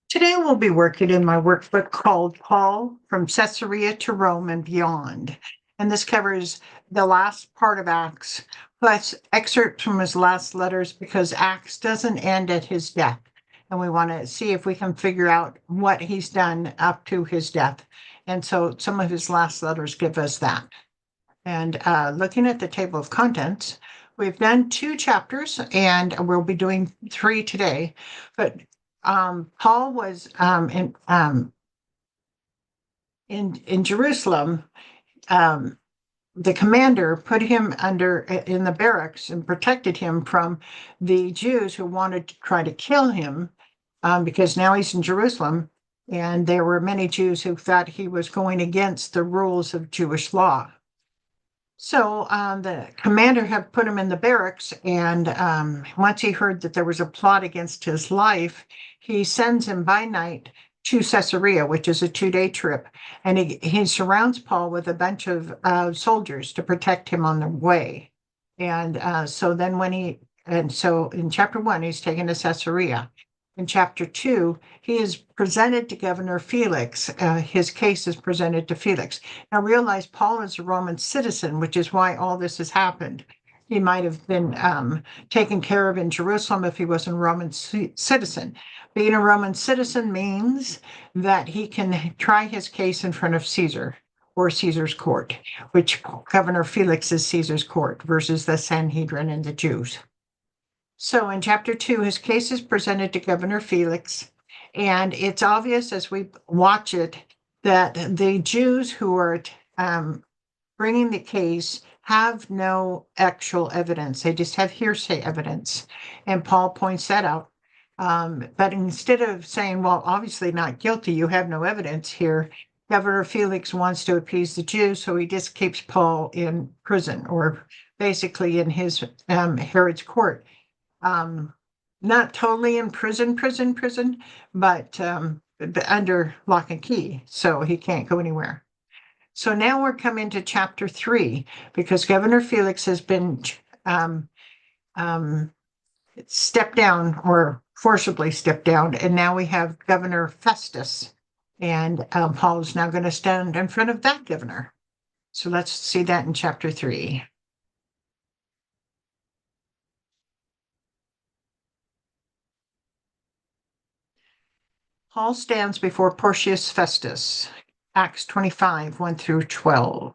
Today we'll be working in my workbook called Paul from Caesarea to Rome and Beyond. And this covers the last part of Acts, plus excerpts from his last letters because Acts doesn't end at his death. And we want to see if we can figure out what he's done up to his death. And so some of his last letters give us that. And looking at the table of contents, we've done 2 chapters and we'll be doing 3 today. But Paul was in Jerusalem. The commander put him in the barracks and protected him from the Jews who wanted to try to kill him because now he's in Jerusalem, and there were many Jews who thought he was going against the rules of Jewish law. So the commander had put him in the barracks, and once he heard that there was a plot against his life, he sends him by night to Caesarea, which is a 2-day trip, and he surrounds Paul with a bunch of soldiers to protect him on the way. And so in chapter 1, he's taken to Caesarea. In chapter 2, he is presented to Governor Felix. His case is presented to Felix. Now realize Paul is a Roman citizen, which is why all this has happened. He might have been taken care of in Jerusalem if he was a Roman citizen. Being a Roman citizen means that he can try his case in front of Caesar or Caesar's court, which Governor Felix is Caesar's court versus the Sanhedrin and the Jews. So in chapter 2, his case is presented to Governor Felix, and it's obvious as we watch it that the Jews who are bringing the case have no actual evidence. They just have hearsay evidence, and Paul points that out. But instead of saying, well, obviously not guilty, you have no evidence here, Governor Felix wants to appease the Jews, so he just keeps Paul in prison, or basically in his Herod's court. Not totally in prison, but under lock and key, so he can't go anywhere. So now we're coming to chapter 3, because Governor Felix has been stepped down, or forcibly stepped down, and now we have Governor Festus, and Paul is now going to stand in front of that governor. So let's see that in chapter 3. Paul stands before Porcius Festus, Acts 25, 1 through 12.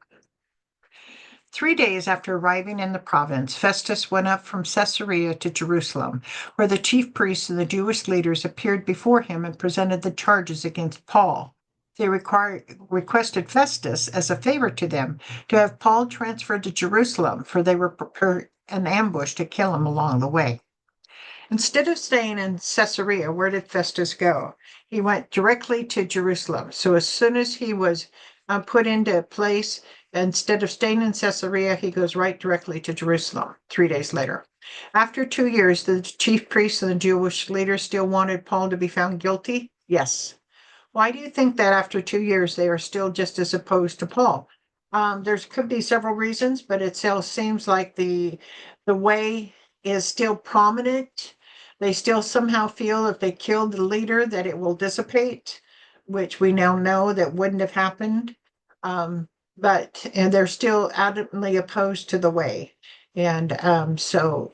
3 days after arriving in the province, Festus went up from Caesarea to Jerusalem, where the chief priests and the Jewish leaders appeared before him and presented the charges against Paul. They requested Festus, as a favor to them, to have Paul transferred to Jerusalem, for they were preparing an ambush to kill him along the way. Instead of staying in Caesarea, where did Festus go? He went directly to Jerusalem. So as soon as he was put into place, instead of staying in Caesarea, he goes right directly to Jerusalem 3 days later. After 2 years, the chief priests and the Jewish leaders still wanted Paul to be found guilty? Yes. Why do you think that after 2 years they are still just as opposed to Paul? There could be several reasons, but it still seems like the way is still prominent. They still somehow feel if they killed the leader that it will dissipate, which we now know that wouldn't have happened. And they're still adamantly opposed to the way. And so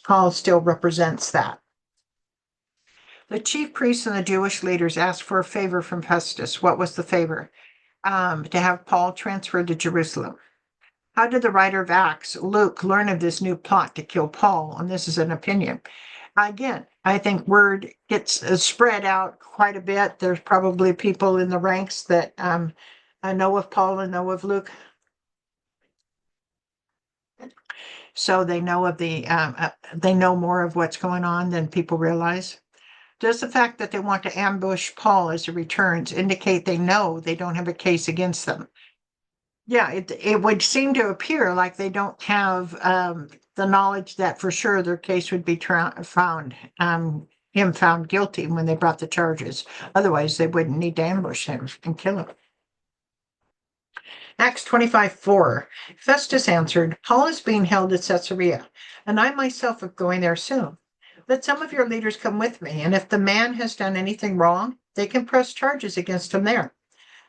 Paul still represents that. The chief priests and the Jewish leaders asked for a favor from Festus. What was the favor? To have Paul transferred to Jerusalem. How did the writer of Acts, Luke, learn of this new plot to kill Paul? And this is an opinion. Again, I think word gets spread out quite a bit. There's probably people in the ranks that know of Paul and know of Luke. So they know of they know more of what's going on than people realize. Does the fact that they want to ambush Paul as he returns indicate they know they don't have a case against them? Yeah, it would seem to appear like they don't have the knowledge that for sure their case would be found guilty when they brought the charges. Otherwise, they wouldn't need to ambush him and kill him. Acts 25:4. Festus answered, Paul is being held at Caesarea, and I myself am going there soon. Let some of your leaders come with me, and if the man has done anything wrong, they can press charges against him there.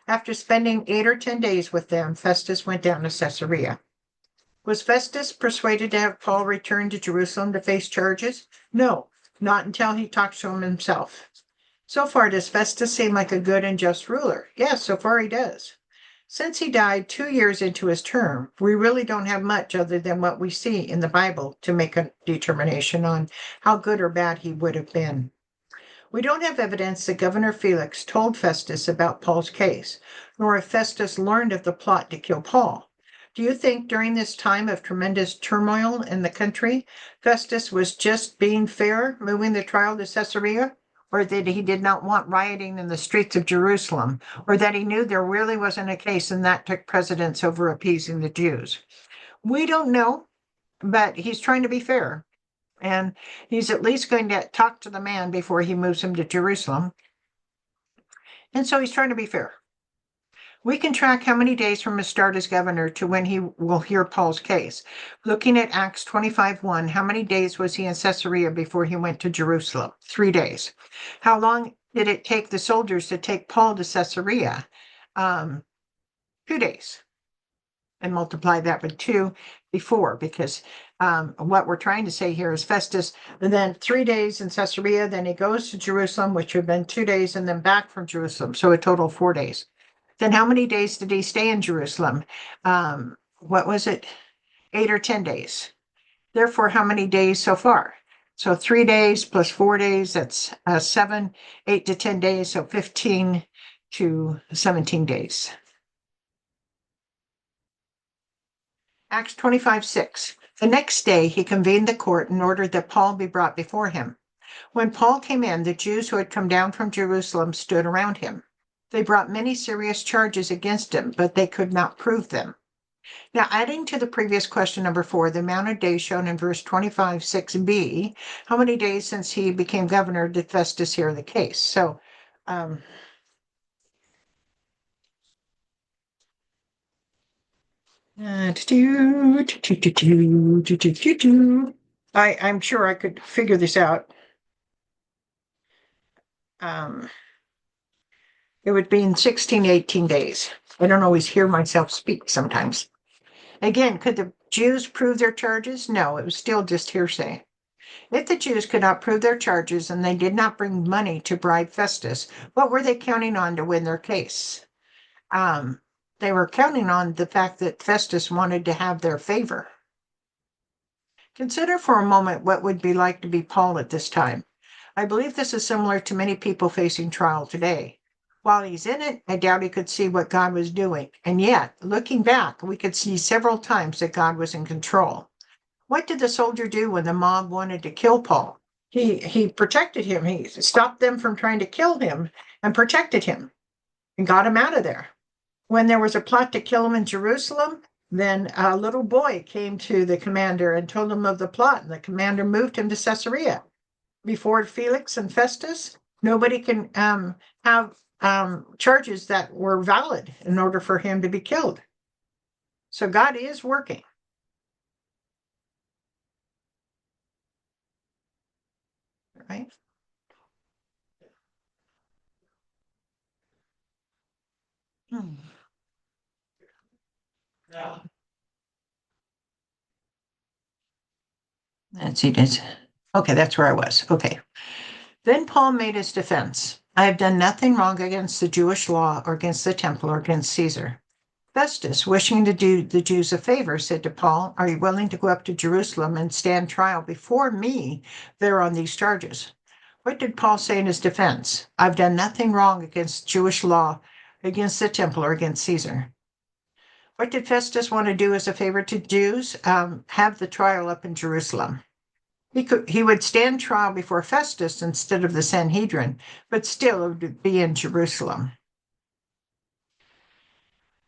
After spending 8 or 10 days with them, Festus went down to Caesarea. Was Festus persuaded to have Paul return to Jerusalem to face charges? No, not until he talked to him himself. So far, does Festus seem like a good and just ruler? Yes, so far he does. Since he died 2 years into his term, we really don't have much other than what we see in the Bible to make a determination on how good or bad he would have been. We don't have evidence that Governor Felix told Festus about Paul's case, nor if Festus learned of the plot to kill Paul. Do you think during this time of tremendous turmoil in the country, Festus was just being fair, moving the trial to Caesarea? Or that he did not want rioting in the streets of Jerusalem, or that he knew there really wasn't a case and that took precedence over appeasing the Jews? We don't know, but he's trying to be fair. And he's at least going to talk to the man before he moves him to Jerusalem. And so he's trying to be fair. We can track how many days from his start as governor to when he will hear Paul's case. Looking at Acts 25:1, how many days was he in Caesarea before he went to Jerusalem? 3 days. How long did it take the soldiers to take Paul to Caesarea? 2 days. And multiply that with 2 before, because what we're trying to say here is Festus, and then 3 days in Caesarea, then he goes to Jerusalem, which would have been 2 days, and then back from Jerusalem. So a total of 4 days. Then how many days did he stay in Jerusalem? What was it? 8 or 10 days. Therefore, how many days so far? So 3 days plus 4 days, that's 7, 8 to 10 days, so 15 to 17 days. Acts 25:6. The next day he convened the court and ordered that Paul be brought before him. When Paul came in, the Jews who had come down from Jerusalem stood around him. They brought many serious charges against him, but they could not prove them. Now, adding to the previous question number 4, the amount of days shown in verse 25:6b, how many days since he became governor did Festus hear the case? So, I'm sure I could figure this out. It would be in 16, 18 days. I don't always hear myself speak sometimes. Again, could the Jews prove their charges? No, it was still just hearsay. If the Jews could not prove their charges and they did not bring money to bribe Festus, what were they counting on to win their case? They were counting on the fact that Festus wanted to have their favor. Consider for a moment what would be like to be Paul at this time. I believe this is similar to many people facing trial today. While he's in it, I doubt he could see what God was doing. And yet, looking back, we could see several times that God was in control. What did the soldier do when the mob wanted to kill Paul? He protected him. He stopped them from trying to kill him and protected him and got him out of there. When there was a plot to kill him in Jerusalem, then a little boy came to the commander and told him of the plot, and the commander moved him to Caesarea. Before Felix and Festus, nobody can have charges that were valid in order for him to be killed. So God is working. Right? Let's see this. Okay, that's where I was. Okay. Then Paul made his defense. I have done nothing wrong against the Jewish law or against the temple or against Caesar. Festus, wishing to do the Jews a favor, said to Paul, are you willing to go up to Jerusalem and stand trial before me there on these charges? What did Paul say in his defense? I've done nothing wrong against Jewish law, against the temple, or against Caesar. What did Festus want to do as a favor to Jews? Have the trial up in Jerusalem. He would stand trial before Festus instead of the Sanhedrin, but still it would be in Jerusalem.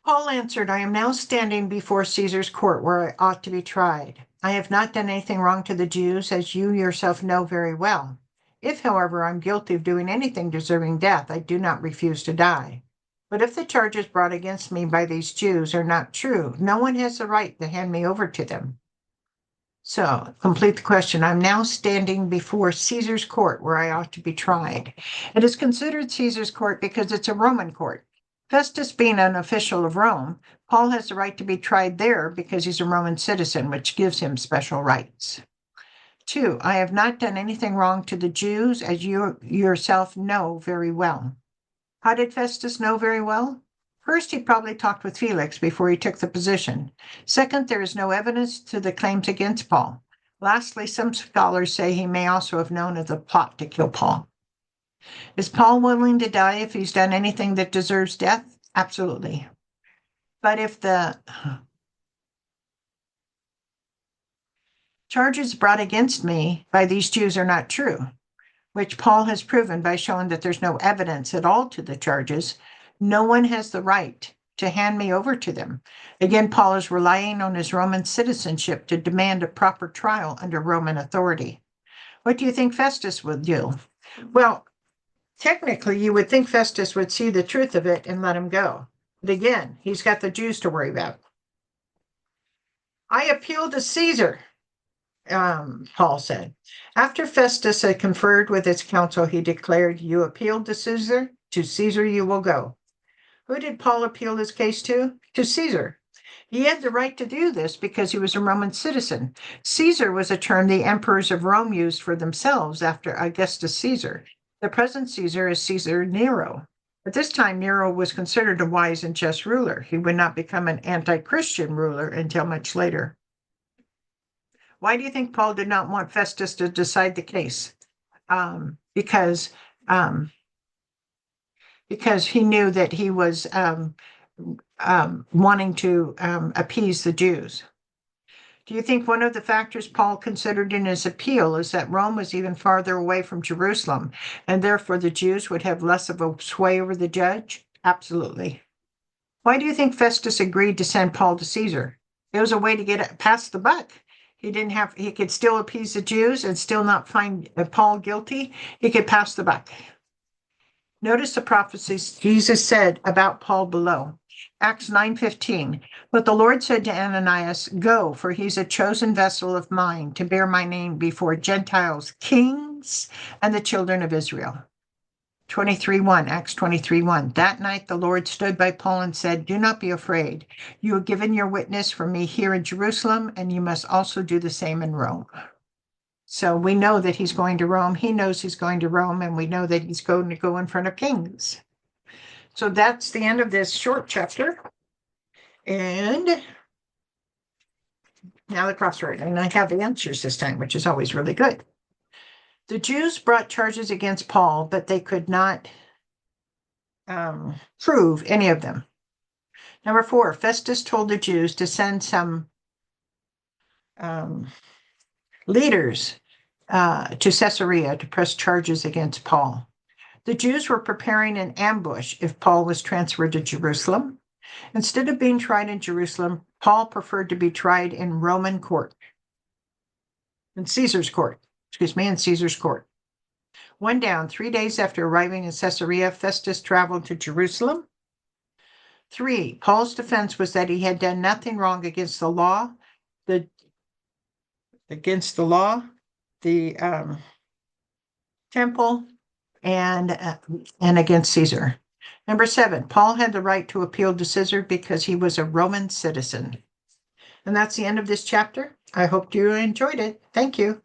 Paul answered, I am now standing before Caesar's court where I ought to be tried. I have not done anything wrong to the Jews, as you yourself know very well. If, however, I'm guilty of doing anything deserving death, I do not refuse to die. But if the charges brought against me by these Jews are not true, no one has the right to hand me over to them. So, complete the question. I'm now standing before Caesar's court where I ought to be tried. It is considered Caesar's court because it's a Roman court. Festus being an official of Rome, Paul has the right to be tried there because he's a Roman citizen, which gives him special rights. 2, I have not done anything wrong to the Jews, as you yourself know very well. How did Festus know very well? First, he probably talked with Felix before he took the position. Second, there is no evidence to the claims against Paul. Lastly, some scholars say he may also have known of the plot to kill Paul. Is Paul willing to die if he's done anything that deserves death? Absolutely. But if the charges brought against me by these Jews are not true, which Paul has proven by showing that there's no evidence at all to the charges, no one has the right to hand me over to them. Again, Paul is relying on his Roman citizenship to demand a proper trial under Roman authority. What do you think Festus would do? Well, technically, you would think Festus would see the truth of it and let him go. But again, he's got the Jews to worry about. I appeal to Caesar, Paul said. After Festus had conferred with his council, he declared, "You appealed to Caesar you will go." Who did Paul appeal his case to? To Caesar. He had the right to do this because he was a Roman citizen. Caesar was a term the emperors of Rome used for themselves after Augustus Caesar. The present Caesar is Caesar Nero. At this time, Nero was considered a wise and just ruler. He would not become an anti-Christian ruler until much later. Why do you think Paul did not want Festus to decide the case? Because he knew that he was wanting to appease the Jews. Do you think one of the factors Paul considered in his appeal is that Rome was even farther away from Jerusalem, and therefore the Jews would have less of a sway over the judge? Absolutely. Why do you think Festus agreed to send Paul to Caesar? It was a way to get past the buck. He could still appease the Jews and still not find Paul guilty. He could pass the buck. Notice the prophecies Jesus said about Paul below. Acts 9:15. But the Lord said to Ananias, "Go, for he's a chosen vessel of mine to bear my name before Gentiles, kings, and the children of Israel." 23:1, Acts 23:1. That night the Lord stood by Paul and said, "Do not be afraid. You have given your witness for me here in Jerusalem, and you must also do the same in Rome." So we know that he's going to Rome. He knows he's going to Rome, and we know that he's going to go in front of kings. So that's the end of this short chapter. And now the crossword. And I have the answers this time, which is always really good. The Jews brought charges against Paul, but they could not prove any of them. Number 4, Festus told the Jews to send some leaders to Caesarea to press charges against Paul. The Jews were preparing an ambush if Paul was transferred to Jerusalem. Instead of being tried in Jerusalem, Paul preferred to be tried in Roman court. In Caesar's court. One down, 3 days after arriving in Caesarea, Festus traveled to Jerusalem. 3, Paul's defense was that he had done nothing wrong against the law, the temple, and against Caesar. Number 7, Paul had the right to appeal to Caesar because he was a Roman citizen. And that's the end of this chapter. I hope you enjoyed it. Thank you.